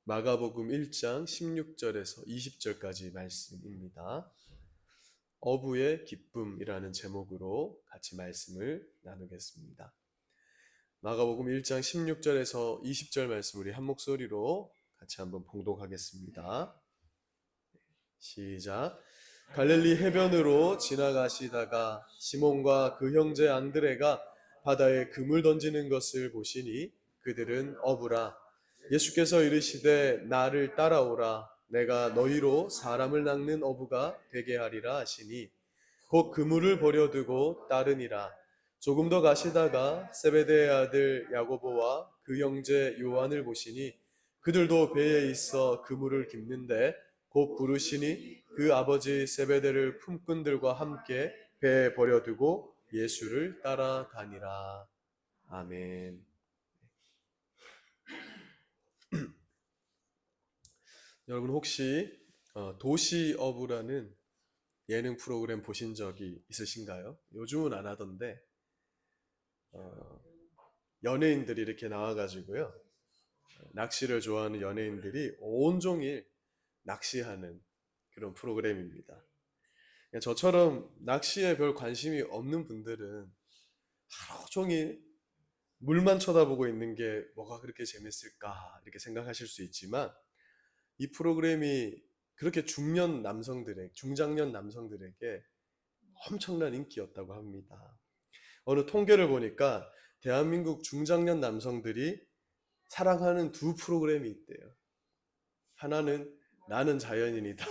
마가복음 1장 16절에서 20절까지 말씀입니다. 어부의 기쁨이라는 제목으로 같이 말씀을 나누겠습니다. 마가복음 1장 16절에서 20절 말씀 우리 한 목소리로 같이 한번 봉독하겠습니다. 시작. 갈릴리 해변으로 지나가시다가 시몬과 그 형제 안드레가 바다에 금을 던지는 것을 보시니 그들은 어부라. 예수께서 이르시되 나를 따라오라. 내가 너희로 사람을 낚는 어부가 되게 하리라 하시니 곧 그물을 버려두고 따르니라. 조금 더 가시다가 세베대의 아들 야고보와 그 형제 요한을 보시니 그들도 배에 있어 그물을 깁는데 곧 부르시니 그 아버지 세베대를 품꾼들과 함께 배에 버려두고 예수를 따라가니라. 아멘. 여러분 혹시 도시어부라는 예능 프로그램 보신 적이 있으신가요? 요즘은 안 하던데 연예인들이 이렇게 나와가지고요, 낚시를 좋아하는 연예인들이 온종일 낚시하는 그런 프로그램입니다. 저처럼 낚시에 별 관심이 없는 분들은 하루 종일 물만 쳐다보고 있는 게 뭐가 그렇게 재밌을까 이렇게 생각하실 수 있지만, 이 프로그램이 그렇게 중장년 남성들에게 엄청난 인기였다고 합니다. 어느 통계를 보니까 대한민국 중장년 남성들이 사랑하는 두 프로그램이 있대요. 하나는 나는 자연인이다.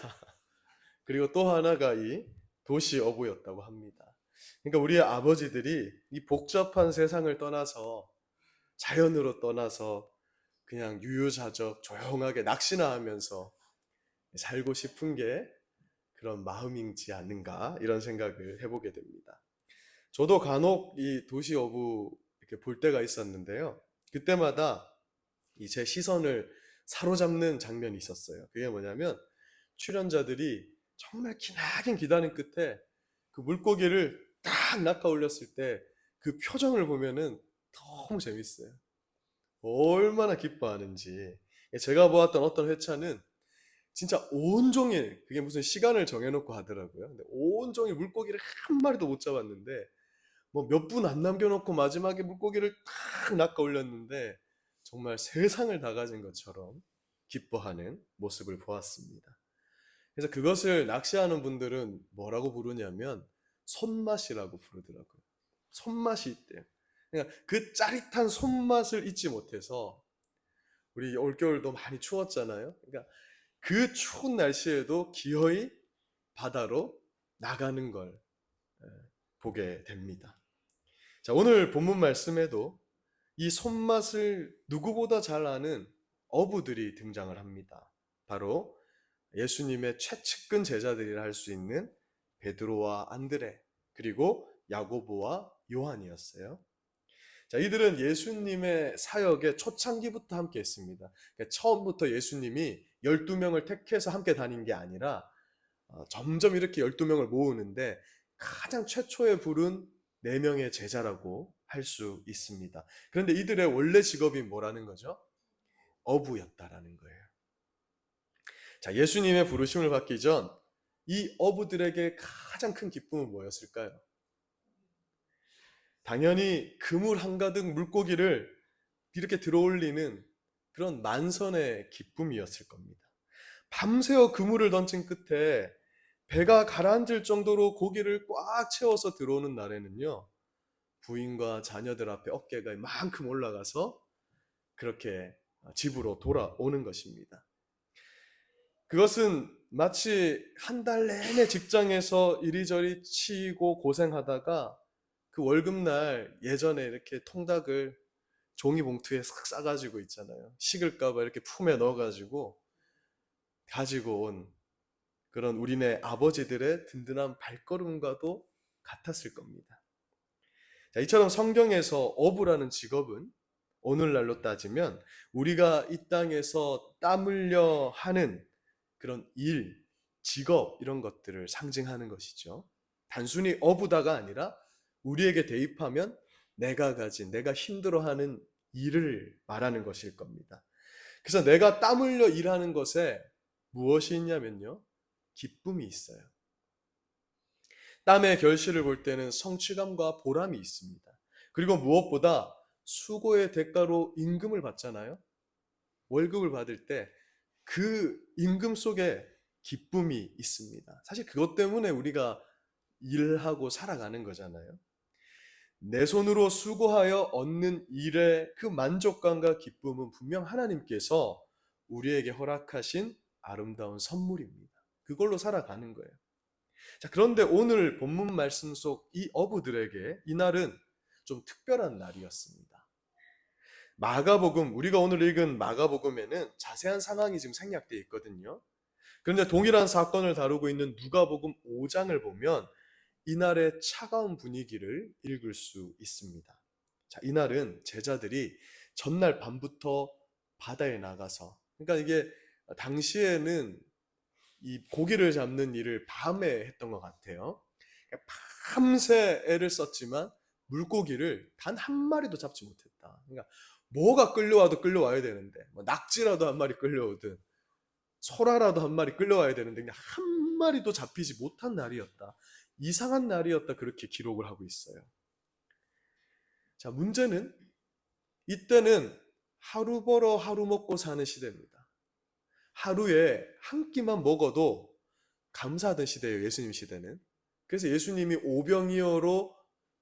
그리고 또 하나가 이 도시 어부였다고 합니다. 그러니까 우리의 아버지들이 이 복잡한 세상을 떠나서, 자연으로 떠나서 그냥 유유자적 조용하게 낚시나 하면서 살고 싶은 게 그런 마음이지 않는가, 이런 생각을 해보게 됩니다. 저도 간혹 이 도시 어부 이렇게 볼 때가 있었는데요, 그때마다 이 제 시선을 사로잡는 장면이 있었어요. 그게 뭐냐면, 출연자들이 정말 기나긴 기다림 끝에 그 물고기를 딱 낚아 올렸을 때 그 표정을 보면은 너무 재밌어요. 얼마나 기뻐하는지. 제가 보았던 어떤 회차는 진짜 온종일, 그게 무슨 시간을 정해놓고 하더라고요. 근데 온종일 물고기를 한 마리도 못 잡았는데 뭐 몇 분 안 남겨놓고 마지막에 물고기를 딱 낚아 올렸는데 정말 세상을 다 가진 것처럼 기뻐하는 모습을 보았습니다. 그래서 그것을 낚시하는 분들은 뭐라고 부르냐면 손맛이라고 부르더라고요. 손맛이 있대요. 그러니까 그 짜릿한 손맛을 잊지 못해서, 우리 올겨울도 많이 추웠잖아요. 그러니까 그 추운 날씨에도 기어이 바다로 나가는 걸 보게 됩니다. 자, 오늘 본문 말씀에도 이 손맛을 누구보다 잘 아는 어부들이 등장을 합니다. 바로 예수님의 최측근 제자들이라 할 수 있는 베드로와 안드레, 그리고 야고보와 요한이었어요. 자, 이들은 예수님의 사역의 초창기부터 함께 했습니다. 그러니까 처음부터 예수님이 12명을 택해서 함께 다닌 게 아니라 점점 이렇게 12명을 모으는데 가장 최초에 부른 4명의 제자라고 할 수 있습니다. 그런데 이들의 원래 직업이 뭐라는 거죠? 어부였다라는 거예요. 자, 예수님의 부르심을 받기 전 이 어부들에게 가장 큰 기쁨은 뭐였을까요? 당연히 그물 한가득 물고기를 이렇게 들어올리는 그런 만선의 기쁨이었을 겁니다. 밤새워 그물을 던진 끝에 배가 가라앉을 정도로 고기를 꽉 채워서 들어오는 날에는요, 부인과 자녀들 앞에 어깨가 이만큼 올라가서 그렇게 집으로 돌아오는 것입니다. 그것은 마치 한 달 내내 직장에서 이리저리 치이고 고생하다가 그 월급날 예전에 이렇게 통닭을 종이 봉투에 싹 싸가지고 있잖아요. 식을까봐 이렇게 품에 넣어가지고 가지고 온 그런 우리네 아버지들의 든든한 발걸음과도 같았을 겁니다. 자, 이처럼 성경에서 어부라는 직업은 오늘날로 따지면 우리가 이 땅에서 땀 흘려 하는 그런 일, 직업, 이런 것들을 상징하는 것이죠. 단순히 어부다가 아니라 우리에게 대입하면 내가 가진, 내가 힘들어하는 일을 말하는 것일 겁니다. 그래서 내가 땀 흘려 일하는 것에 무엇이 있냐면요, 기쁨이 있어요. 땀의 결실을 볼 때는 성취감과 보람이 있습니다. 그리고 무엇보다 수고의 대가로 임금을 받잖아요. 월급을 받을 때 그 임금 속에 기쁨이 있습니다. 사실 그것 때문에 우리가 일하고 살아가는 거잖아요. 내 손으로 수고하여 얻는 일의 그 만족감과 기쁨은 분명 하나님께서 우리에게 허락하신 아름다운 선물입니다. 그걸로 살아가는 거예요. 자, 그런데 오늘 본문 말씀 속 이 어부들에게 이날은 좀 특별한 날이었습니다. 마가복음, 우리가 오늘 읽은 마가복음에는 자세한 상황이 지금 생략되어 있거든요. 그런데 동일한 사건을 다루고 있는 누가복음 5장을 보면 이날의 차가운 분위기를 읽을 수 있습니다. 자, 이날은 제자들이 전날 밤부터 바다에 나가서, 그러니까 이게 당시에는 이 고기를 잡는 일을 밤에 했던 것 같아요. 그러니까 밤새 애를 썼지만 물고기를 단 한 마리도 잡지 못했다. 그러니까 뭐가 끌려와도 끌려와야 되는데, 뭐 낙지라도 한 마리 끌려오든 소라라도 한 마리 끌려와야 되는데 그냥 한 마리도 잡히지 못한 날이었다. 이상한 날이었다. 그렇게 기록을 하고 있어요. 자, 문제는 이때는 하루 벌어 하루 먹고 사는 시대입니다. 하루에 한 끼만 먹어도 감사하던 시대예요, 예수님 시대는. 그래서 예수님이 오병이어로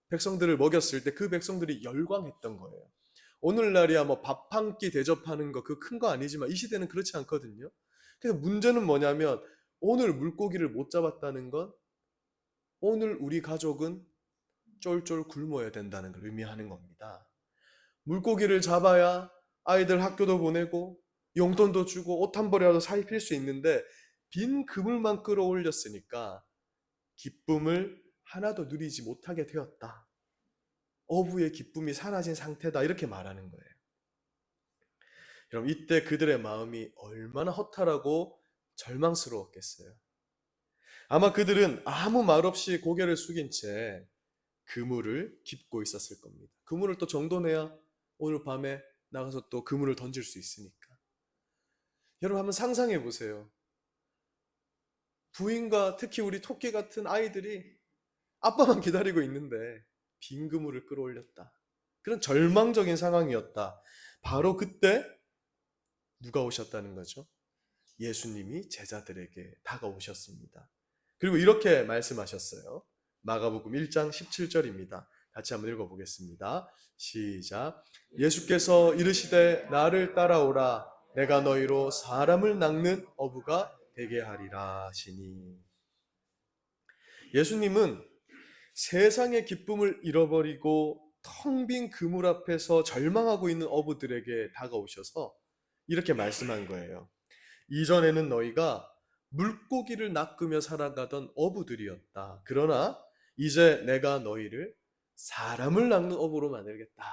백성들을 먹였을 때 그 백성들이 열광했던 거예요. 오늘날이야 뭐 밥 한 끼 대접하는 거 그 큰 거 아니지만 이 시대는 그렇지 않거든요. 그래서 문제는 뭐냐면 오늘 물고기를 못 잡았다는 건 오늘 우리 가족은 쫄쫄 굶어야 된다는 걸 의미하는 겁니다. 물고기를 잡아야 아이들 학교도 보내고 용돈도 주고 옷 한 벌이라도 살필 수 있는데 빈 그물만 끌어올렸으니까 기쁨을 하나도 누리지 못하게 되었다. 어부의 기쁨이 사라진 상태다. 이렇게 말하는 거예요. 여러분, 이때 그들의 마음이 얼마나 허탈하고 절망스러웠겠어요. 아마 그들은 아무 말 없이 고개를 숙인 채 그물을 깁고 있었을 겁니다. 그물을 또 정돈해야 오늘 밤에 나가서 또 그물을 던질 수 있으니까. 여러분 한번 상상해 보세요. 부인과 특히 우리 토끼 같은 아이들이 아빠만 기다리고 있는데 빈 그물을 끌어올렸다. 그런 절망적인 상황이었다. 바로 그때 누가 오셨다는 거죠? 예수님이 제자들에게 다가오셨습니다. 그리고 이렇게 말씀하셨어요. 마가복음 1장 17절입니다. 같이 한번 읽어보겠습니다. 시작. 예수께서 이르시되 나를 따라오라. 내가 너희로 사람을 낚는 어부가 되게 하리라 하시니. 예수님은 세상의 기쁨을 잃어버리고 텅 빈 그물 앞에서 절망하고 있는 어부들에게 다가오셔서 이렇게 말씀한 거예요. 이전에는 너희가 물고기를 낚으며 살아가던 어부들이었다. 그러나 이제 내가 너희를 사람을 낚는 어부로 만들겠다.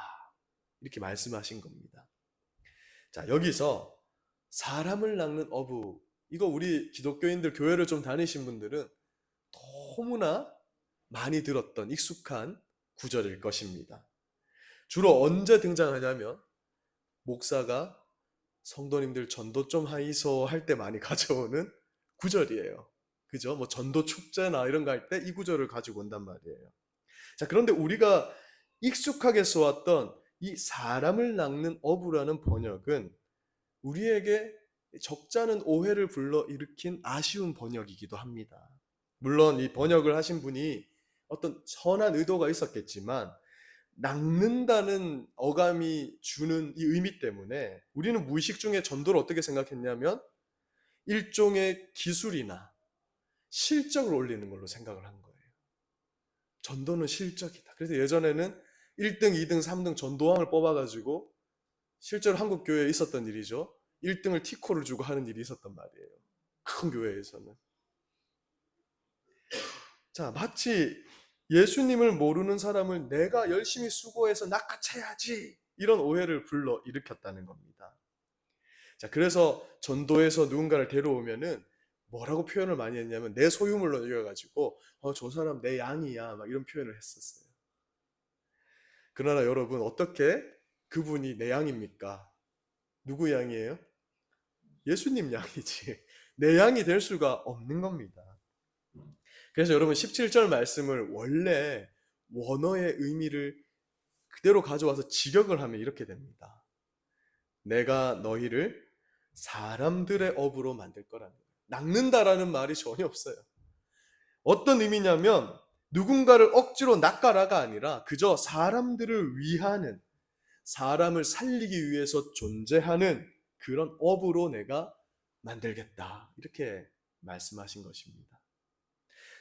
이렇게 말씀하신 겁니다. 자, 여기서 사람을 낚는 어부, 이거 우리 기독교인들 교회를 좀 다니신 분들은 너무나 많이 들었던 익숙한 구절일 것입니다. 주로 언제 등장하냐면 목사가 성도님들 전도 좀 하이소 할 때 많이 가져오는 구절이에요. 그죠? 뭐 전도 축제나 이런 거 할 때 이 구절을 가지고 온단 말이에요. 자, 그런데 우리가 익숙하게 써왔던 이 사람을 낚는 어부라는 번역은 우리에게 적잖은 오해를 불러일으킨 아쉬운 번역이기도 합니다. 물론 이 번역을 하신 분이 어떤 선한 의도가 있었겠지만 낚는다는 어감이 주는 이 의미 때문에 우리는 무의식 중에 전도를 어떻게 생각했냐면 일종의 기술이나 실적을 올리는 걸로 생각을 한 거예요. 전도는 실적이다. 그래서 예전에는 1등, 2등, 3등 전도왕을 뽑아가지고 실제로 한국 교회에 있었던 일이죠. 1등을 티코를 주고 하는 일이 있었단 말이에요. 큰 교회에서는. 자, 마치 예수님을 모르는 사람을 내가 열심히 수고해서 낚아채야지 이런 오해를 불러 일으켰다는 겁니다. 자, 그래서 전도에서 누군가를 데려오면은 뭐라고 표현을 많이 했냐면 내 소유물로 여겨가지고 저 사람 내 양이야 막 이런 표현을 했었어요. 그러나 여러분 어떻게 그분이 내 양입니까? 누구 양이에요? 예수님 양이지 내 양이 될 수가 없는 겁니다. 그래서 여러분 17절 말씀을 원래 원어의 의미를 그대로 가져와서 직역을 하면 이렇게 됩니다. 내가 너희를 사람들의 업으로 만들 거라는 거예요. 낚는다라는 말이 전혀 없어요. 어떤 의미냐면 누군가를 억지로 낚아라가 아니라 그저 사람들을 위하는, 사람을 살리기 위해서 존재하는 그런 업으로 내가 만들겠다. 이렇게 말씀하신 것입니다.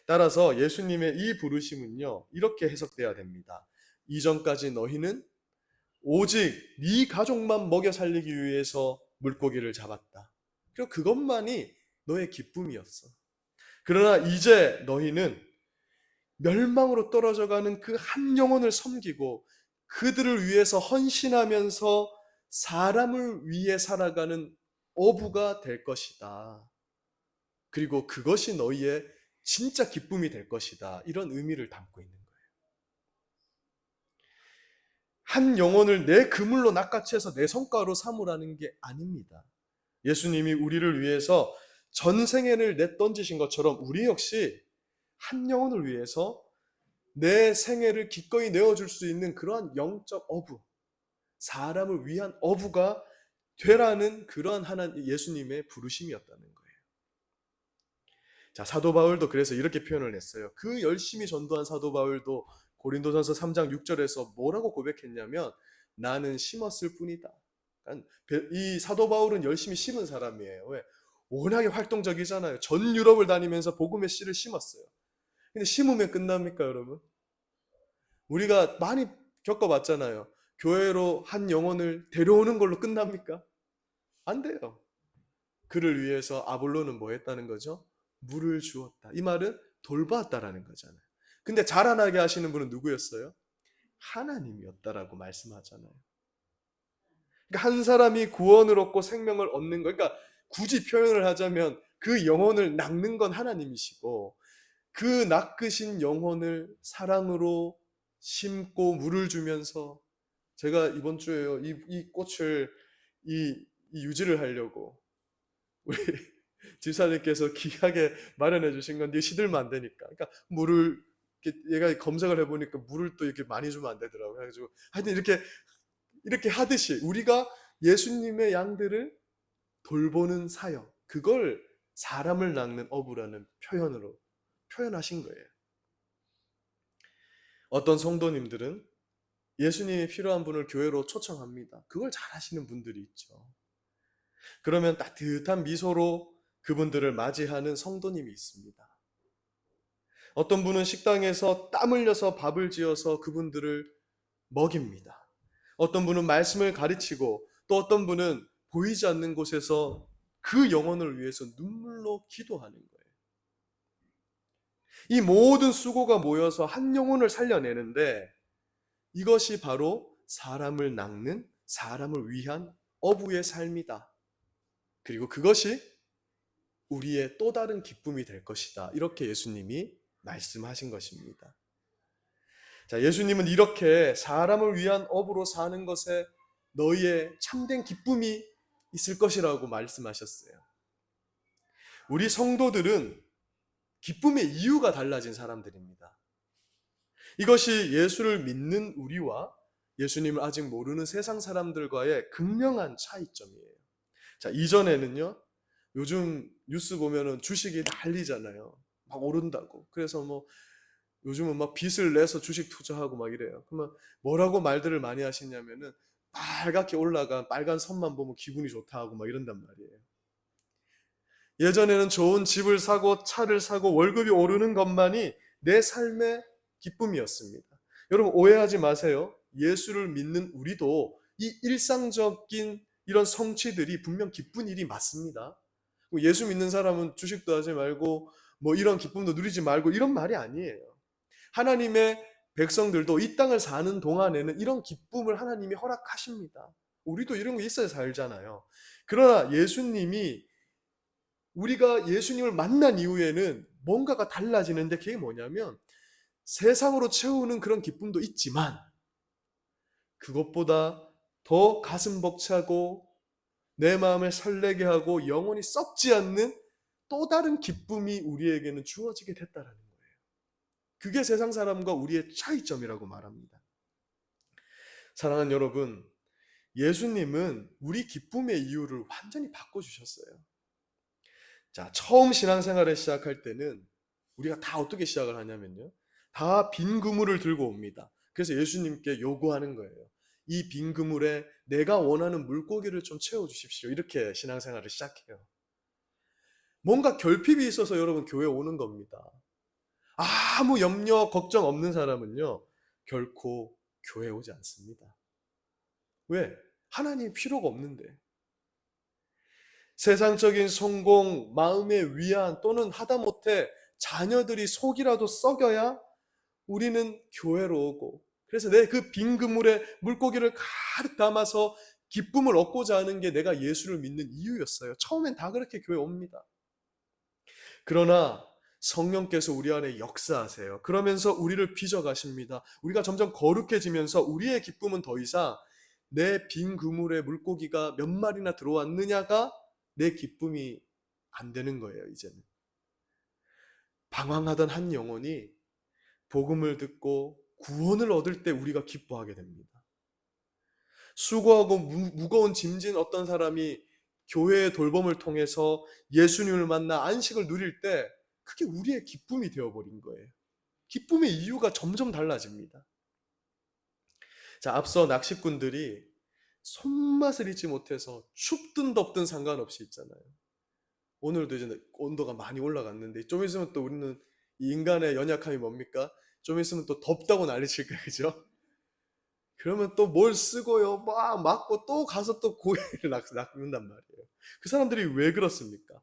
따라서 예수님의 이 부르심은요, 이렇게 해석돼야 됩니다. 이전까지 너희는 오직 네 가족만 먹여 살리기 위해서 물고기를 잡았다. 그리고 그것만이 너의 기쁨이었어. 그러나 이제 너희는 멸망으로 떨어져가는 그 한 영혼을 섬기고 그들을 위해서 헌신하면서 사람을 위해 살아가는 어부가 될 것이다. 그리고 그것이 너희의 진짜 기쁨이 될 것이다. 이런 의미를 담고 있는 거예요. 한 영혼을 내 그물로 낚아채서 내 성과로 삼으라는 게 아닙니다. 예수님이 우리를 위해서 전생애를 내던지신 것처럼 우리 역시 한 영혼을 위해서 내 생애를 기꺼이 내어줄 수 있는 그러한 영적 어부, 사람을 위한 어부가 되라는 그러한 하나님 예수님의 부르심이었다는 거예요. 자, 사도 바울도 그래서 이렇게 표현을 했어요. 그 열심히 전도한 사도 바울도 고린도전서 3장 6절에서 뭐라고 고백했냐면 나는 심었을 뿐이다. 그러니까 이 사도 바울은 열심히 심은 사람이에요. 왜? 워낙에 활동적이잖아요. 전 유럽을 다니면서 복음의 씨를 심었어요. 근데 심으면 끝납니까, 여러분? 우리가 많이 겪어봤잖아요. 교회로 한 영혼을 데려오는 걸로 끝납니까? 안 돼요. 그를 위해서 아볼로는 뭐 했다는 거죠? 물을 주었다. 이 말은 돌봤다라는 거잖아요. 근데 자라나게 하시는 분은 누구였어요? 하나님이었다라고 말씀하잖아요. 그러니까 한 사람이 구원을 얻고 생명을 얻는 거, 그러니까 굳이 표현을 하자면 그 영혼을 낚는 건 하나님이시고 그 낚으신 영혼을 사랑으로 심고 물을 주면서 제가 이번 주에요 이 꽃을 이 유지를 하려고 우리 집사님께서 귀하게 마련해 주신 건데 시들면 안 되니까 그러니까 물을 얘가 검색을 해보니까 물을 또 이렇게 많이 주면 안 되더라고요. 그래가지고 하여튼 이렇게 하듯이 우리가 예수님의 양들을 돌보는 사역, 그걸 사람을 낚는 어부라는 표현으로 표현하신 거예요. 어떤 성도님들은 예수님이 필요한 분을 교회로 초청합니다. 그걸 잘 하시는 분들이 있죠. 그러면 따뜻한 미소로 그분들을 맞이하는 성도님이 있습니다. 어떤 분은 식당에서 땀 흘려서 밥을 지어서 그분들을 먹입니다. 어떤 분은 말씀을 가르치고 또 어떤 분은 보이지 않는 곳에서 그 영혼을 위해서 눈물로 기도하는 거예요. 이 모든 수고가 모여서 한 영혼을 살려내는데 이것이 바로 사람을 낚는, 사람을 위한 어부의 삶이다. 그리고 그것이 우리의 또 다른 기쁨이 될 것이다. 이렇게 예수님이 말씀하신 것입니다. 자, 예수님은 이렇게 사람을 위한 업으로 사는 것에 너희의 참된 기쁨이 있을 것이라고 말씀하셨어요. 우리 성도들은 기쁨의 이유가 달라진 사람들입니다. 이것이 예수를 믿는 우리와 예수님을 아직 모르는 세상 사람들과의 극명한 차이점이에요. 자, 이전에는요, 요즘 뉴스 보면은 주식이 난리잖아요. 막 오른다고. 그래서 뭐 요즘은 막 빚을 내서 주식 투자하고 막 이래요. 그러면 뭐라고 말들을 많이 하시냐면은 빨갛게 올라간 빨간 선만 보면 기분이 좋다 하고 막 이런단 말이에요. 예전에는 좋은 집을 사고 차를 사고 월급이 오르는 것만이 내 삶의 기쁨이었습니다. 여러분 오해하지 마세요. 예수를 믿는 우리도 이 일상적인 이런 성취들이 분명 기쁜 일이 맞습니다. 예수 믿는 사람은 주식도 하지 말고 뭐 이런 기쁨도 누리지 말고 이런 말이 아니에요. 하나님의 백성들도 이 땅을 사는 동안에는 이런 기쁨을 하나님이 허락하십니다. 우리도 이런 거 있어야 살잖아요. 그러나 예수님이 우리가 예수님을 만난 이후에는 뭔가가 달라지는데 그게 뭐냐면 세상으로 채우는 그런 기쁨도 있지만 그것보다 더 가슴 벅차고 내 마음을 설레게 하고 영원히 썩지 않는 또 다른 기쁨이 우리에게는 주어지게 됐다라는 거예요. 그게 세상 사람과 우리의 차이점이라고 말합니다. 사랑하는 여러분, 예수님은 우리 기쁨의 이유를 완전히 바꿔주셨어요. 자, 처음 신앙생활을 시작할 때는 우리가 다 어떻게 시작을 하냐면요. 다 빈 그물을 들고 옵니다. 그래서 예수님께 요구하는 거예요. 이 빈 그물에 내가 원하는 물고기를 좀 채워주십시오. 이렇게 신앙생활을 시작해요. 뭔가 결핍이 있어서 여러분 교회 오는 겁니다. 아무 염려, 걱정 없는 사람은요, 결코 교회 오지 않습니다. 왜? 하나님 필요가 없는데. 세상적인 성공, 마음의 위안 또는 하다못해 자녀들이 속이라도 썩여야 우리는 교회로 오고, 그래서 내 그 빈 그물에 물고기를 가득 담아서 기쁨을 얻고자 하는 게 내가 예수를 믿는 이유였어요. 처음엔 다 그렇게 교회 옵니다. 그러나 성령께서 우리 안에 역사하세요. 그러면서 우리를 빚어가십니다. 우리가 점점 거룩해지면서 우리의 기쁨은 더 이상 내 빈 그물에 물고기가 몇 마리나 들어왔느냐가 내 기쁨이 안 되는 거예요, 이제는. 방황하던 한 영혼이 복음을 듣고 구원을 얻을 때 우리가 기뻐하게 됩니다. 수고하고 무거운 짐진 어떤 사람이 교회의 돌봄을 통해서 예수님을 만나 안식을 누릴 때 그게 우리의 기쁨이 되어버린 거예요. 기쁨의 이유가 점점 달라집니다. 자, 앞서 낚시꾼들이 손맛을 잊지 못해서 춥든 덥든 상관없이 있잖아요. 오늘도 이제 온도가 많이 올라갔는데 좀 있으면 또 우리는 이 인간의 연약함이 뭡니까? 좀 있으면 또 덥다고 난리칠 거예요. 그죠? 그러면 또 뭘 쓰고요. 막 맞고 또 가서 또 고기를 낚는단 말이에요. 그 사람들이 왜 그렇습니까?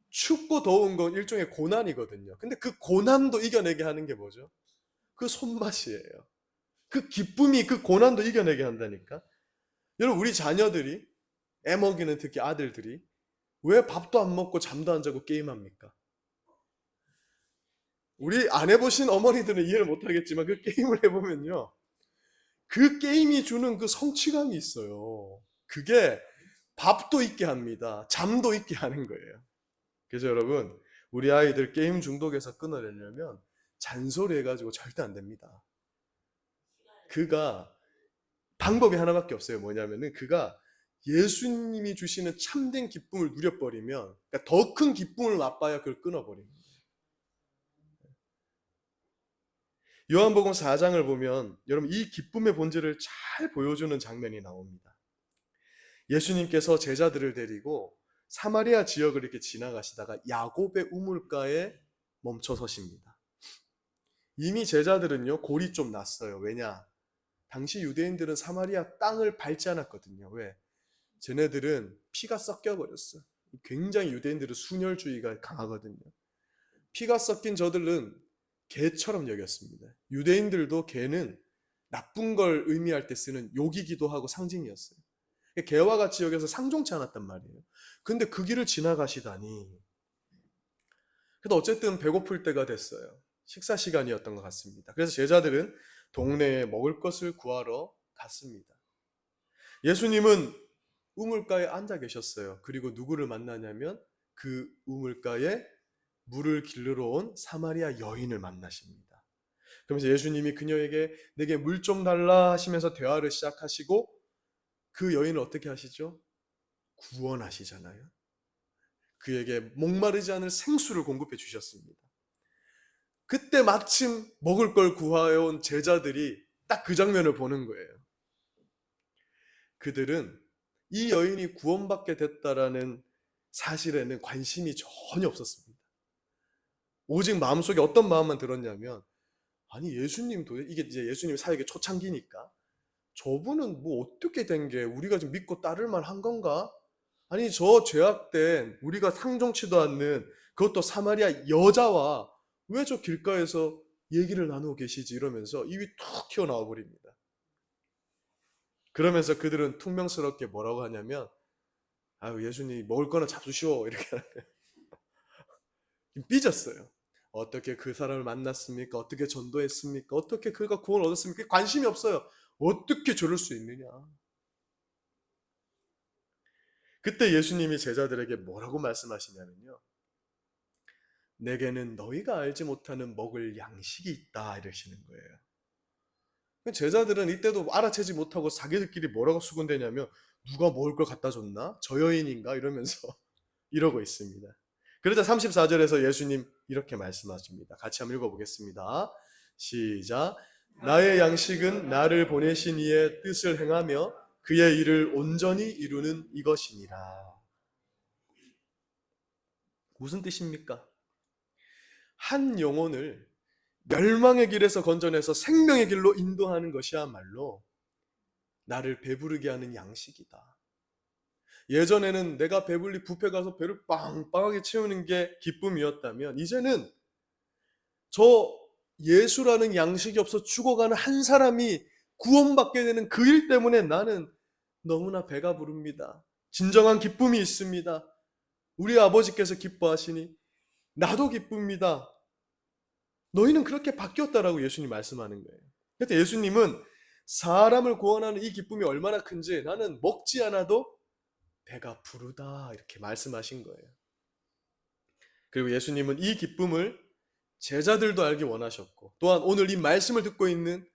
춥고 더운 건 일종의 고난이거든요. 근데 그 고난도 이겨내게 하는 게 뭐죠? 그 손맛이에요. 그 기쁨이 그 고난도 이겨내게 한다니까. 여러분, 우리 자녀들이, 애먹이는 특히 아들들이 왜 밥도 안 먹고 잠도 안 자고 게임합니까? 우리 안 해보신 어머니들은 이해를 못하겠지만 그 게임을 해보면요, 그 게임이 주는 그 성취감이 있어요. 그게 밥도 있게 합니다. 잠도 있게 하는 거예요. 그래서 여러분, 우리 아이들 게임 중독에서 끊어내려면 잔소리 해가지고 절대 안 됩니다. 그가 방법이 하나밖에 없어요. 뭐냐면은 그가 예수님이 주시는 참된 기쁨을 누려버리면, 그러니까 더 큰 기쁨을 맛봐야 그걸 끊어버립니다. 요한복음 4장을 보면 여러분 이 기쁨의 본질을 잘 보여주는 장면이 나옵니다. 예수님께서 제자들을 데리고 사마리아 지역을 이렇게 지나가시다가 야곱의 우물가에 멈춰 서십니다. 이미 제자들은요, 골이 좀 났어요. 왜냐? 당시 유대인들은 사마리아 땅을 밟지 않았거든요. 왜? 쟤네들은 피가 섞여 버렸어. 굉장히 유대인들은 순혈주의가 강하거든요. 피가 섞인 저들은 개처럼 여겼습니다. 유대인들도 개는 나쁜 걸 의미할 때 쓰는 욕이기도 하고 상징이었어요. 개와 같이 여겨서 상종치 않았단 말이에요. 근데 그 길을 지나가시다니. 그래도 어쨌든 배고플 때가 됐어요. 식사 시간이었던 것 같습니다. 그래서 제자들은 동네에 먹을 것을 구하러 갔습니다. 예수님은 우물가에 앉아 계셨어요. 그리고 누구를 만나냐면 그 우물가에 물을 길르러 온 사마리아 여인을 만나십니다. 그러면서 예수님이 그녀에게 내게 물 좀 달라 하시면서 대화를 시작하시고 그 여인을 어떻게 하시죠? 구원하시잖아요. 그에게 목마르지 않을 생수를 공급해 주셨습니다. 그때 마침 먹을 걸 구하여온 제자들이 딱 그 장면을 보는 거예요. 그들은 이 여인이 구원받게 됐다라는 사실에는 관심이 전혀 없었습니다. 오직 마음속에 어떤 마음만 들었냐면, 아니 예수님도, 이게 이제 예수님 사역의 초창기니까 저분은 뭐 어떻게 된 게 우리가 좀 믿고 따를 만한 건가? 아니 저 죄악된 우리가 상종치도 않는 그것도 사마리아 여자와 왜 저 길가에서 얘기를 나누고 계시지? 이러면서 입이 툭 튀어나와 버립니다. 그러면서 그들은 퉁명스럽게 뭐라고 하냐면, 아유 예수님 먹을 거나 잡수시오 이렇게 하는 거예요. 삐졌어요. 어떻게 그 사람을 만났습니까? 어떻게 전도했습니까? 어떻게 그가 구원을 얻었습니까? 관심이 없어요. 어떻게 저럴 수 있느냐? 그때 예수님이 제자들에게 뭐라고 말씀하시냐면요. 내게는 너희가 알지 못하는 먹을 양식이 있다 이러시는 거예요. 제자들은 이때도 알아채지 못하고 자기들끼리 뭐라고 수군대냐면 누가 먹을 걸 갖다 줬나? 저 여인인가? 이러면서 이러고 있습니다. 그러자 34절에서 예수님 이렇게 말씀하십니다. 같이 한번 읽어보겠습니다. 시작. 나의 양식은 나를 보내신 이의 뜻을 행하며 그의 일을 온전히 이루는 이것이니라. 무슨 뜻입니까? 한 영혼을 멸망의 길에서 건져내서 생명의 길로 인도하는 것이야말로 나를 배부르게 하는 양식이다. 예전에는 내가 배불리 뷔페 가서 배를 빵빵하게 채우는 게 기쁨이었다면 이제는 저 예수라는 양식이 없어 죽어가는 한 사람이 구원받게 되는 그 일 때문에 나는 너무나 배가 부릅니다. 진정한 기쁨이 있습니다. 우리 아버지께서 기뻐하시니 나도 기쁩니다. 너희는 그렇게 바뀌었다라고 예수님 말씀하는 거예요. 그래서 예수님은 사람을 구원하는 이 기쁨이 얼마나 큰지 나는 먹지 않아도 배가 부르다 이렇게 말씀하신 거예요. 그리고 예수님은 이 기쁨을 제자들도 알기 원하셨고 또한 오늘 이 말씀을 듣고 있는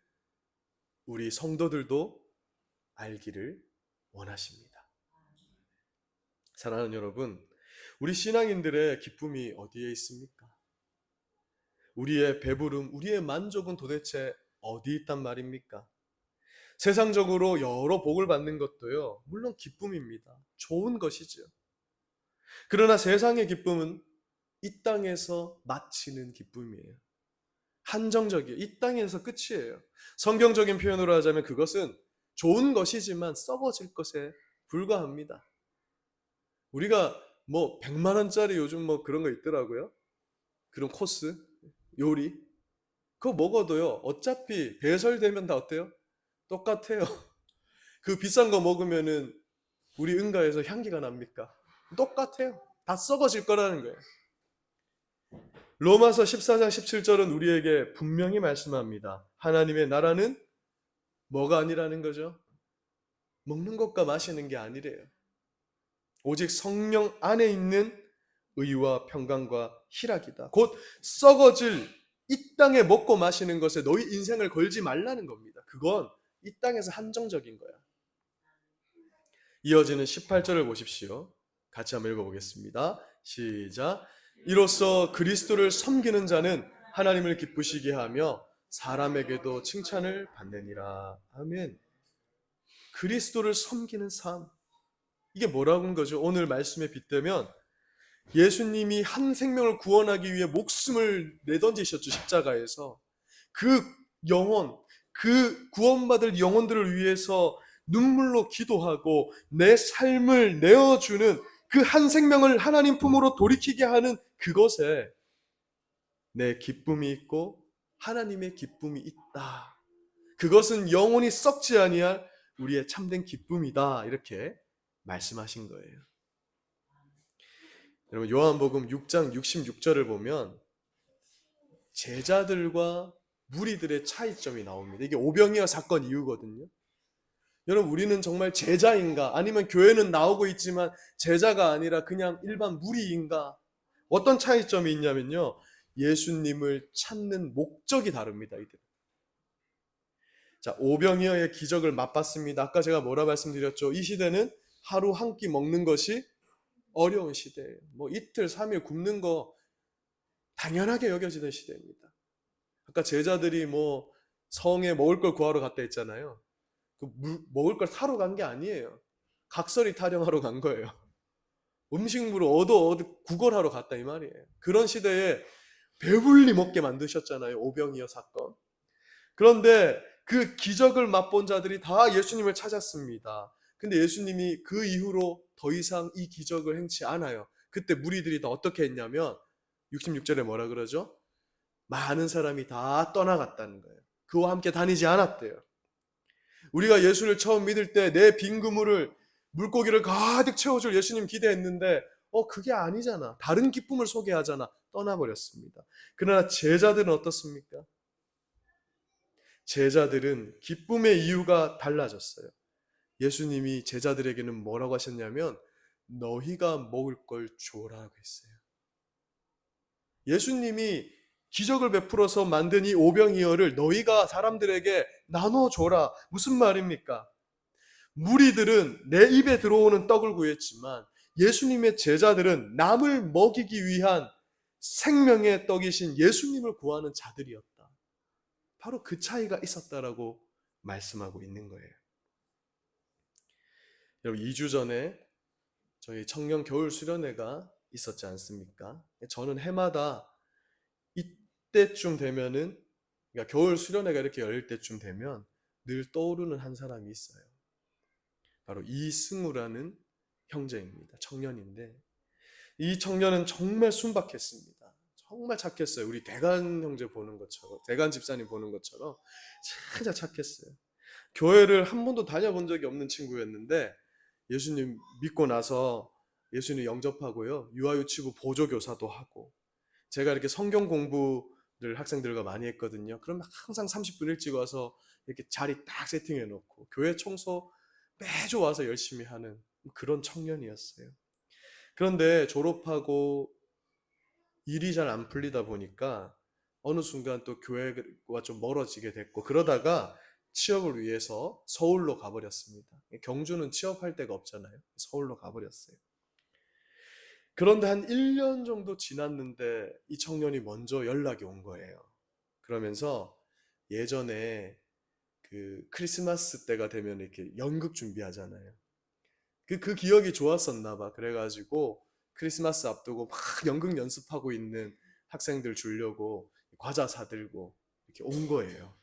우리 성도들도 알기를 원하십니다. 사랑하는 여러분, 우리 신앙인들의 기쁨이 어디에 있습니까? 우리의 배부름, 우리의 만족은 도대체 어디 있단 말입니까? 세상적으로 여러 복을 받는 것도요, 물론 기쁨입니다. 좋은 것이죠. 그러나 세상의 기쁨은 이 땅에서 마치는 기쁨이에요. 한정적이에요. 이 땅에서 끝이에요. 성경적인 표현으로 하자면 그것은 좋은 것이지만 썩어질 것에 불과합니다. 우리가 뭐 100만 원짜리 요즘 뭐 그런 거 있더라고요. 그런 코스, 요리. 그거 먹어도요. 어차피 배설되면 다 어때요? 똑같아요. 그 비싼 거 먹으면은 우리 응가에서 향기가 납니까? 똑같아요. 다 썩어질 거라는 거예요. 로마서 14장 17절은 우리에게 분명히 말씀합니다. 하나님의 나라는 뭐가 아니라는 거죠? 먹는 것과 마시는 게 아니래요. 오직 성령 안에 있는 의와 평강과 희락이다. 곧 썩어질 이 땅에 먹고 마시는 것에 너희 인생을 걸지 말라는 겁니다. 그건 이 땅에서 한정적인 거야. 이어지는 18절을 보십시오. 같이 한번 읽어보겠습니다. 시작. 이로써 그리스도를 섬기는 자는 하나님을 기쁘시게 하며 사람에게도 칭찬을 받느니라. 아멘. 그리스도를 섬기는 삶. 이게 뭐라고 하는 거죠? 오늘 말씀에 빗대면 예수님이 한 생명을 구원하기 위해 목숨을 내던지셨죠. 십자가에서. 그 영혼, 그 구원받을 영혼들을 위해서 눈물로 기도하고 내 삶을 내어주는 그 한 생명을 하나님 품으로 돌이키게 하는 그것에 내 기쁨이 있고 하나님의 기쁨이 있다. 그것은 영원히 썩지 아니할 우리의 참된 기쁨이다. 이렇게 말씀하신 거예요. 여러분 요한복음 6장 66절을 보면 제자들과 무리들의 차이점이 나옵니다. 이게 오병이어 사건 이후거든요. 여러분 우리는 정말 제자인가? 아니면 교회는 나오고 있지만 제자가 아니라 그냥 일반 무리인가? 어떤 차이점이 있냐면요. 예수님을 찾는 목적이 다릅니다. 이들. 자, 오병이어의 기적을 맛봤습니다. 아까 제가 뭐라 말씀드렸죠? 이 시대는 하루 한 끼 먹는 것이 어려운 시대예요. 뭐 이틀, 3일 굶는 거 당연하게 여겨지는 시대입니다. 아까 제자들이 뭐 성에 먹을 걸 구하러 갔다 했잖아요. 먹을 걸 사러 간 게 아니에요. 각설이 타령하러 간 거예요. 음식물을 얻어 구걸하러 갔다 이 말이에요. 그런 시대에 배불리 먹게 만드셨잖아요. 오병이어 사건. 그런데 그 기적을 맛본 자들이 다 예수님을 찾았습니다. 근데 예수님이 그 이후로 더 이상 이 기적을 행치 않아요. 그때 무리들이 다 어떻게 했냐면 66절에 뭐라 그러죠? 많은 사람이 다 떠나갔다는 거예요. 그와 함께 다니지 않았대요. 우리가 예수를 처음 믿을 때 내 빈 그물을 물고기를 가득 채워줄 예수님 기대했는데 그게 아니잖아. 다른 기쁨을 소개하잖아. 떠나버렸습니다. 그러나 제자들은 어떻습니까? 제자들은 기쁨의 이유가 달라졌어요. 예수님이 제자들에게는 뭐라고 하셨냐면 너희가 먹을 걸 주어라고 했어요. 예수님이 기적을 베풀어서 만든 이 오병이어를 너희가 사람들에게 나눠줘라. 무슨 말입니까? 무리들은 내 입에 들어오는 떡을 구했지만 예수님의 제자들은 남을 먹이기 위한 생명의 떡이신 예수님을 구하는 자들이었다. 바로 그 차이가 있었다라고 말씀하고 있는 거예요. 여러분, 2주 전에 저희 청년 겨울 수련회가 있었지 않습니까? 저는 해마다 이때쯤 되면은, 그러니까 겨울 수련회가 이렇게 열릴 때쯤 되면 늘 떠오르는 한 사람이 있어요. 바로 이승우라는 형제입니다. 청년인데 이 청년은 정말 순박했습니다. 정말 착했어요. 우리 대간 형제 보는 것처럼, 대간 집사님 보는 것처럼 진짜 착했어요. 교회를 한 번도 다녀본 적이 없는 친구였는데 예수님 믿고 나서 예수님 영접하고요, 유아유치부 보조교사도 하고, 제가 이렇게 성경 공부를 학생들과 많이 했거든요. 그러면 항상 30분 일찍 와서 이렇게 자리 딱 세팅해 놓고 교회 청소 매주 와서 열심히 하는 그런 청년이었어요. 그런데 졸업하고 일이 잘 안 풀리다 보니까 어느 순간 또 교회와 좀 멀어지게 됐고, 그러다가 취업을 위해서 서울로 가버렸습니다. 경주는 취업할 데가 없잖아요. 서울로 가버렸어요. 그런데 한 1년 정도 지났는데 이 청년이 먼저 연락이 온 거예요. 그러면서 예전에 그 크리스마스 때가 되면 이렇게 연극 준비하잖아요. 그 기억이 좋았었나 봐. 그래가지고 크리스마스 앞두고 막 연극 연습하고 있는 학생들 주려고 과자 사들고 이렇게 온 거예요.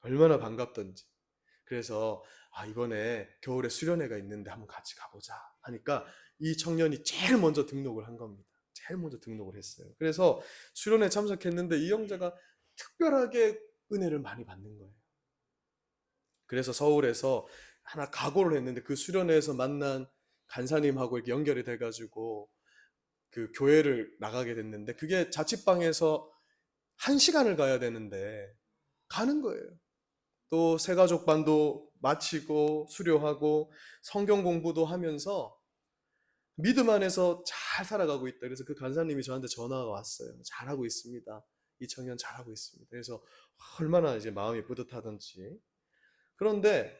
얼마나 반갑던지. 그래서 이번에 겨울에 수련회가 있는데 한번 같이 가보자 하니까 이 청년이 제일 먼저 등록을 한 겁니다. 제일 먼저 등록을 했어요. 그래서 수련회 참석했는데 이 형제가 특별하게 은혜를 많이 받는 거예요. 그래서 서울에서 하나 각오를 했는데 그 수련회에서 만난 간사님하고 이렇게 연결이 돼가지고 그 교회를 나가게 됐는데, 그게 자취방에서 1시간을 가야 되는데 가는 거예요. 또 새가족반도 마치고 수료하고 성경 공부도 하면서 믿음 안에서 잘 살아가고 있다. 그래서 그 간사님이 저한테 전화가 왔어요. 잘하고 있습니다. 이 청년 잘하고 있습니다. 그래서 얼마나 이제 마음이 뿌듯하던지. 그런데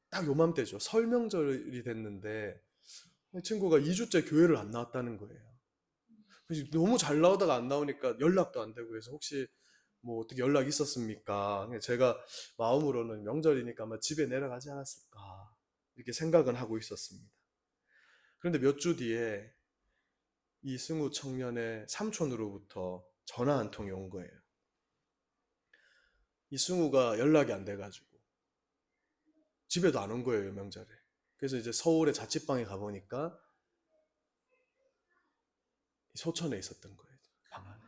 딱 요맘때죠. 설 명절이 됐는데 이 친구가 2주째 교회를 안 나왔다는 거예요. 그래서 너무 잘 나오다가 안 나오니까 연락도 안 되고 해서 혹시 뭐 어떻게 연락 있었습니까? 제가 마음으로는 명절이니까 아마 집에 내려가지 않았을까 이렇게 생각은 하고 있었습니다. 그런데 몇 주 뒤에 이 승우 청년의 삼촌으로부터 전화 한 통이 온 거예요. 이 승우가 연락이 안 돼가지고 집에도 안 온 거예요, 명절에. 그래서 이제 서울의 자취방에 가보니까 소천에 있었던 거예요, 방 안에.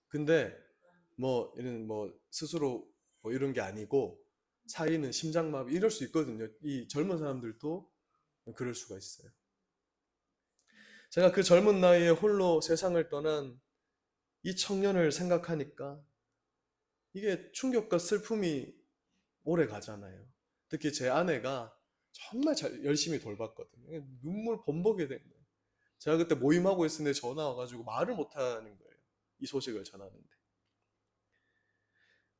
근데 이런 스스로 이런 게 아니고 사이는 심장마비 이럴 수 있거든요. 이 젊은 사람들도 그럴 수가 있어요. 제가 그 젊은 나이에 홀로 세상을 떠난 이 청년을 생각하니까 이게 충격과 슬픔이 오래 가잖아요. 특히 제 아내가 정말 열심히 돌봤거든요. 눈물 범벅이 된 거예요. 제가 그때 모임하고 있었는데 전화 와가지고 말을 못하는 거예요. 이 소식을 전하는데.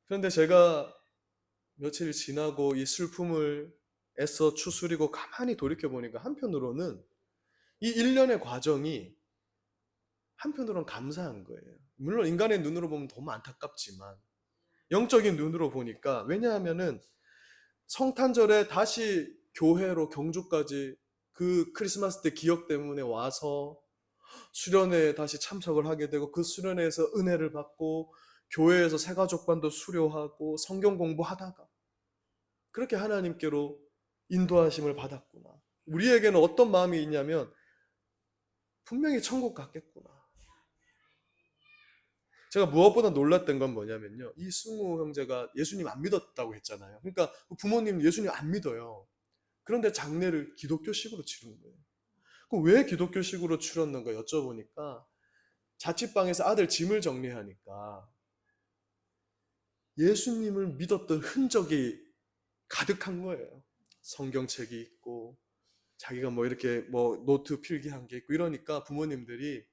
그런데 제가 며칠 지나고 이 슬픔을 애써 추스리고 가만히 돌이켜보니까 한편으로는 이 일련의 과정이 한편으로는 감사한 거예요. 물론 인간의 눈으로 보면 너무 안타깝지만 영적인 눈으로 보니까, 왜냐하면은 성탄절에 다시 교회로 경주까지 그 크리스마스 때 기억 때문에 와서 수련회에 다시 참석을 하게 되고 그 수련회에서 은혜를 받고 교회에서 새가족반도 수료하고 성경 공부하다가 그렇게 하나님께로 인도하심을 받았구나. 우리에게는 어떤 마음이 있냐면 분명히 천국 갔겠구나. 제가 무엇보다 놀랐던 건 뭐냐면요, 이 승우 형제가 예수님 안 믿었다고 했잖아요. 그러니까 부모님 예수님 안 믿어요. 그런데 장례를 기독교식으로 치른 거예요. 그럼 왜 기독교식으로 치렀는가 여쭤보니까 자취방에서 아들 짐을 정리하니까 예수님을 믿었던 흔적이 가득한 거예요. 성경책이 있고 자기가 뭐 이렇게 뭐 노트 필기한 게 있고 이러니까 부모님들이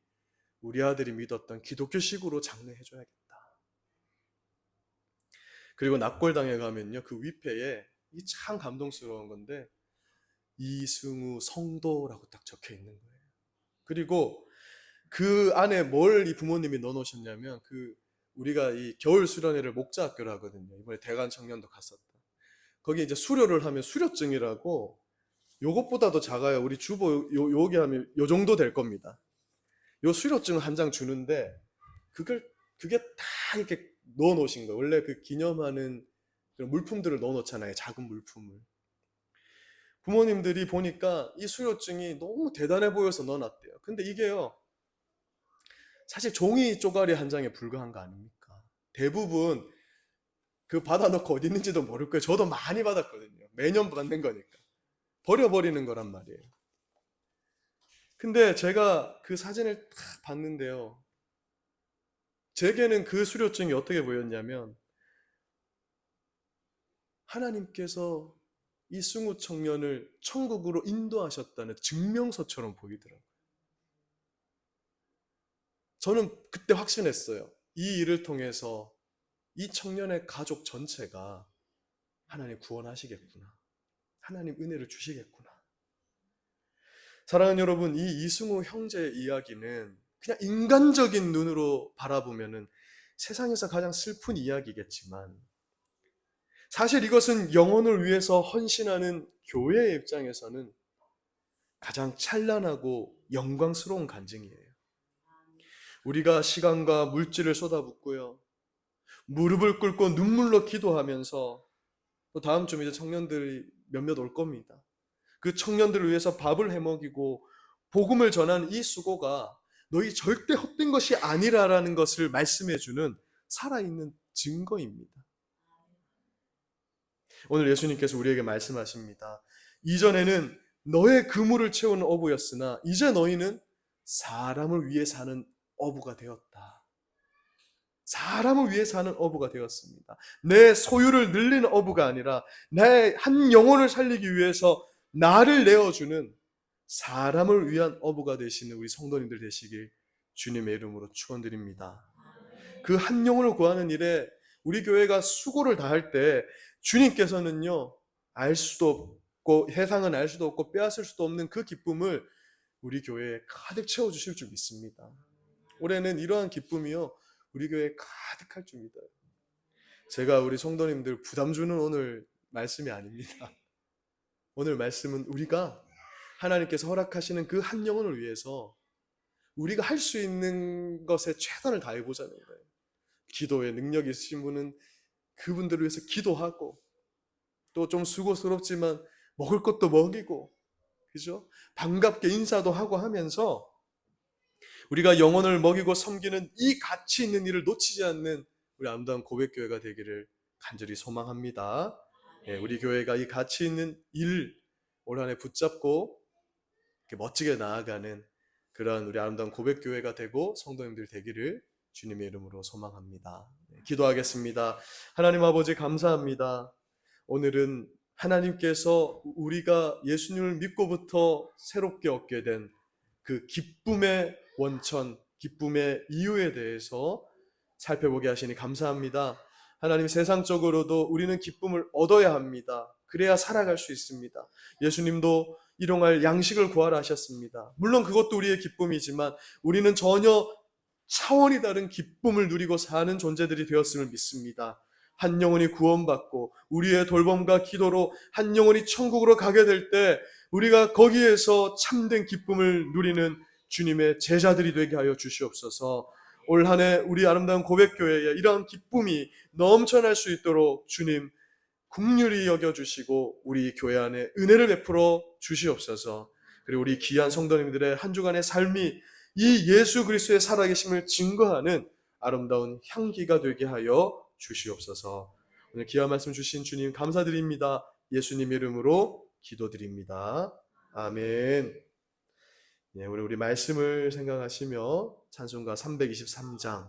우리 아들이 믿었던 기독교식으로 장례해줘야겠다. 그리고 납골당에 가면요, 그 위패에 이 참 감동스러운 건데 이승우 성도라고 딱 적혀 있는 거예요. 그리고 그 안에 뭘 이 부모님이 넣어놓으셨냐면, 그 우리가 이 겨울 수련회를 목자학교로 하거든요. 이번에 대관 청년도 갔었다. 거기 이제 수료를 하면 수료증이라고, 요것보다도 작아요. 우리 주보 요기 하면 요 정도 될 겁니다. 요 수료증 한 장 주는데 그게 다 이렇게 넣어 놓으신 거예요. 원래 그 기념하는 그런 물품들을 넣어 놓잖아요. 작은 물품을. 부모님들이 보니까 이 수료증이 너무 대단해 보여서 넣어 놨대요. 근데 이게요, 사실 종이 쪼가리 한 장에 불과한 거 아닙니까? 대부분 그 받아놓고 어디 있는지도 모를 거예요. 저도 많이 받았거든요. 매년 받는 거니까. 버려버리는 거란 말이에요. 근데 제가 그 사진을 딱 봤는데요, 제게는 그 수료증이 어떻게 보였냐면, 하나님께서 이 승우 청년을 천국으로 인도하셨다는 증명서처럼 보이더라고요. 저는 그때 확신했어요. 이 일을 통해서 이 청년의 가족 전체가 하나님 구원하시겠구나. 하나님 은혜를 주시겠구나. 사랑하는 여러분, 이 이승우 형제의 이야기는 그냥 인간적인 눈으로 바라보면은 세상에서 가장 슬픈 이야기겠지만, 사실 이것은 영혼을 위해서 헌신하는 교회의 입장에서는 가장 찬란하고 영광스러운 간증이에요. 우리가 시간과 물질을 쏟아붓고요, 무릎을 꿇고 눈물로 기도하면서, 또 다음 주 이제 청년들이 몇몇 올 겁니다. 그 청년들을 위해서 밥을 해먹이고 복음을 전하는 이 수고가 너희 절대 헛된 것이 아니라라는 것을 말씀해주는 살아있는 증거입니다. 오늘 예수님께서 우리에게 말씀하십니다. 이전에는 너의 그물을 채우는 어부였으나 이제 너희는 사람을 위해 사는 어부가 되었다. 사람을 위해 사는 어부가 되었습니다. 내 소유를 늘리는 어부가 아니라 내 한 영혼을 살리기 위해서 나를 내어주는 사람을 위한 어부가 되시는 우리 성도님들 되시길 주님의 이름으로 축원드립니다. 그 한 영혼을 구하는 일에 우리 교회가 수고를 다할 때 주님께서는요, 알 수도 없고 세상은 알 수도 없고 빼앗을 수도 없는 그 기쁨을 우리 교회에 가득 채워주실 줄 믿습니다. 올해는 이러한 기쁨이요, 우리 교회에 가득할 줄 믿어요. 제가 우리 성도님들 부담 주는 오늘 말씀이 아닙니다. 오늘 말씀은 우리가 하나님께서 허락하시는 그 한 영혼을 위해서 우리가 할 수 있는 것에 최선을 다해보자는 거예요. 기도에 능력이 있으신 분은 그분들을 위해서 기도하고, 또 좀 수고스럽지만 먹을 것도 먹이고, 그죠? 반갑게 인사도 하고 하면서 우리가 영혼을 먹이고 섬기는 이 가치 있는 일을 놓치지 않는 우리 아름다운 고백교회가 되기를 간절히 소망합니다. 우리 교회가 이 가치 있는 일 올 한해 붙잡고 이렇게 멋지게 나아가는 그런 우리 아름다운 고백교회가 되고 성도님들 되기를 주님의 이름으로 소망합니다. 기도하겠습니다. 하나님 아버지 감사합니다. 오늘은 하나님께서 우리가 예수님을 믿고부터 새롭게 얻게 된 그 기쁨의 원천, 기쁨의 이유에 대해서 살펴보게 하시니 감사합니다. 하나님, 세상적으로도 우리는 기쁨을 얻어야 합니다. 그래야 살아갈 수 있습니다. 예수님도 일용할 양식을 구하라 하셨습니다. 물론 그것도 우리의 기쁨이지만 우리는 전혀 차원이 다른 기쁨을 누리고 사는 존재들이 되었음을 믿습니다. 한 영혼이 구원받고 우리의 돌봄과 기도로 한 영혼이 천국으로 가게 될 때 우리가 거기에서 참된 기쁨을 누리는 주님의 제자들이 되게 하여 주시옵소서. 올 한 해 우리 아름다운 고백교회에 이러한 기쁨이 넘쳐날 수 있도록 주님 긍휼히 여겨주시고 우리 교회 안에 은혜를 베풀어 주시옵소서. 그리고 우리 귀한 성도님들의 한 주간의 삶이 이 예수 그리스도의 살아계심을 증거하는 아름다운 향기가 되게 하여 주시옵소서. 오늘 귀한 말씀 주신 주님 감사드립니다. 예수님 이름으로 기도드립니다. 아멘. 우리 말씀을 생각하시며 찬송가 323장